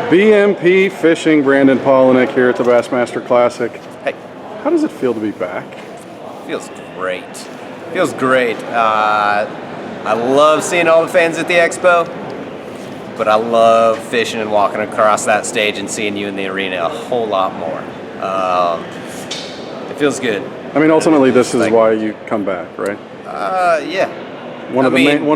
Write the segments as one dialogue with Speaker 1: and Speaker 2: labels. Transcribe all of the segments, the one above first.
Speaker 1: BMP Fishing, Brandon Palaniuk here at the Bassmaster Classic.
Speaker 2: Hey.
Speaker 1: How does it feel to be back?
Speaker 2: Feels great. Feels great. I love seeing all the fans at the expo, but I love fishing and walking across that stage and seeing you in the arena a whole lot more. It feels good.
Speaker 1: I mean, ultimately, this is why you come back, right?
Speaker 2: Yeah.
Speaker 1: One of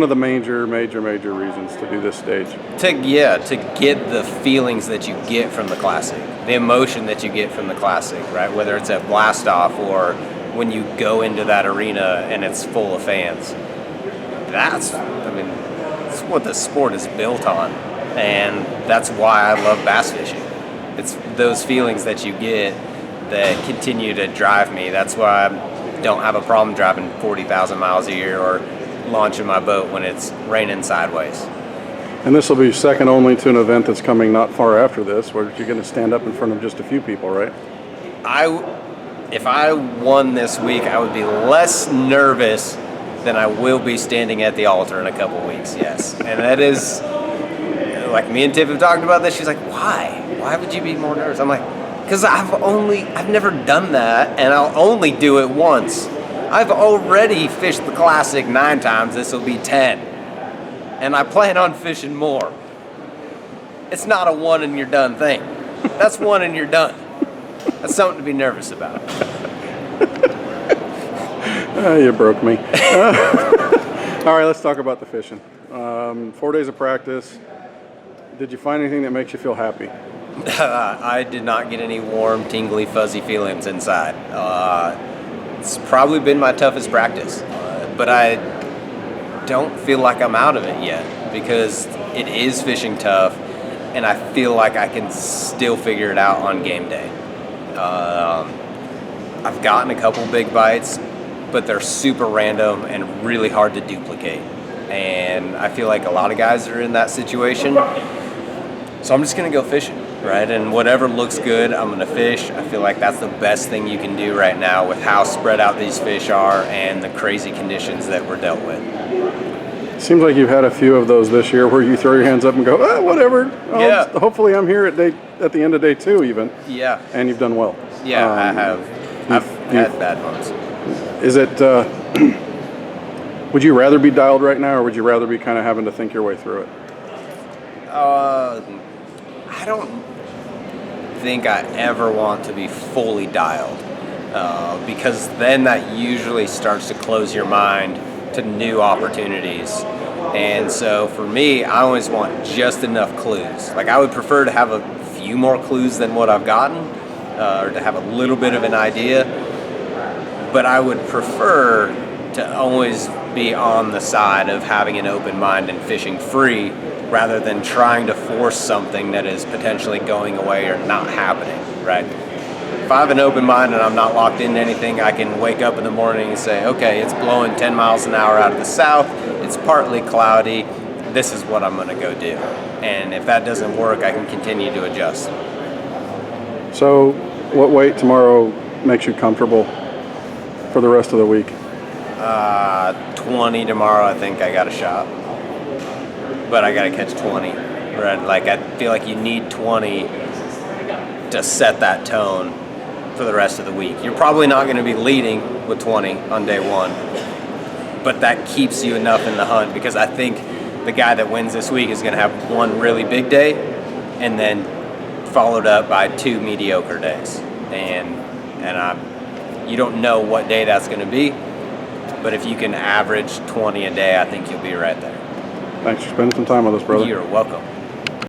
Speaker 1: the major reasons to do this stage.
Speaker 2: To get the feelings that you get from the Classic, the emotion that you get from the Classic, right? Whether it's at blast off or when you go into that arena and it's full of fans. That's what the sport is built on, and that's why I love bass fishing. It's those feelings that you get that continue to drive me. That's why I don't have a problem driving 40,000 miles a year or launching my boat when it's raining sideways.
Speaker 1: And this will be second only to an event that's coming not far after this, where you're going to stand up in front of just a few people, right?
Speaker 2: If I won this week, I would be less nervous than I will be standing at the altar in a couple weeks, yes. And that is, like me and Tiff have talked about this, she's like, why? Why would you be more nervous? I'm like, because I've never done that, and I'll only do it once. I've already fished the Classic 9 times, this will be 10. And I plan on fishing more. It's not a one and you're done thing. That's one and you're done. That's something to be nervous about.
Speaker 1: You broke me. All right, let's talk about the fishing. 4 days of practice. Did you find anything that makes you feel happy?
Speaker 2: I did not get any warm, tingly, fuzzy feelings inside. It's probably been my toughest practice, but I don't feel like I'm out of it yet because it is fishing tough, and I feel like I can still figure it out on game day. I've gotten a couple big bites, but they're super random and really hard to duplicate. And I feel like a lot of guys are in that situation. So I'm just gonna go fishing, right? And whatever looks good, I'm gonna fish. I feel like that's the best thing you can do right now with how spread out these fish are and the crazy conditions that we're dealt with.
Speaker 1: Seems like you've had a few of those this year where you throw your hands up and go, whatever.
Speaker 2: Yeah.
Speaker 1: Hopefully I'm here at the end of day 2 even.
Speaker 2: Yeah.
Speaker 1: And you've done well.
Speaker 2: Yeah, I have. I've had bad months.
Speaker 1: Is it, would you rather be dialed right now, or would you rather be kind of having to think your way through it?
Speaker 2: I don't think I ever want to be fully dialed because then that usually starts to close your mind to new opportunities. And so for me, I always want just enough clues. Like I would prefer to have a few more clues than what I've gotten, or to have a little bit of an idea, but I would prefer to always be on the side of having an open mind and fishing free rather than trying to force something that is potentially going away or not happening, right? If I have an open mind and I'm not locked into anything, I can wake up in the morning and say, okay, it's blowing 10 miles an hour out of the south, it's partly cloudy, this is what I'm gonna go do. And if that doesn't work, I can continue to adjust.
Speaker 1: So what weight tomorrow makes you comfortable for the rest of the week?
Speaker 2: 20 tomorrow, I think I got a shot. But I gotta catch 20. Right? Like I feel like you need 20 to set that tone for the rest of the week. You're probably not gonna be leading with 20 on day 1. But that keeps you enough in the hunt because I think the guy that wins this week is gonna have one really big day and then followed up by 2 mediocre days. And you don't know what day that's gonna be, but if you can average 20 a day, I think you'll be right there.
Speaker 1: Thanks for spending some time with us, brother.
Speaker 2: You're welcome.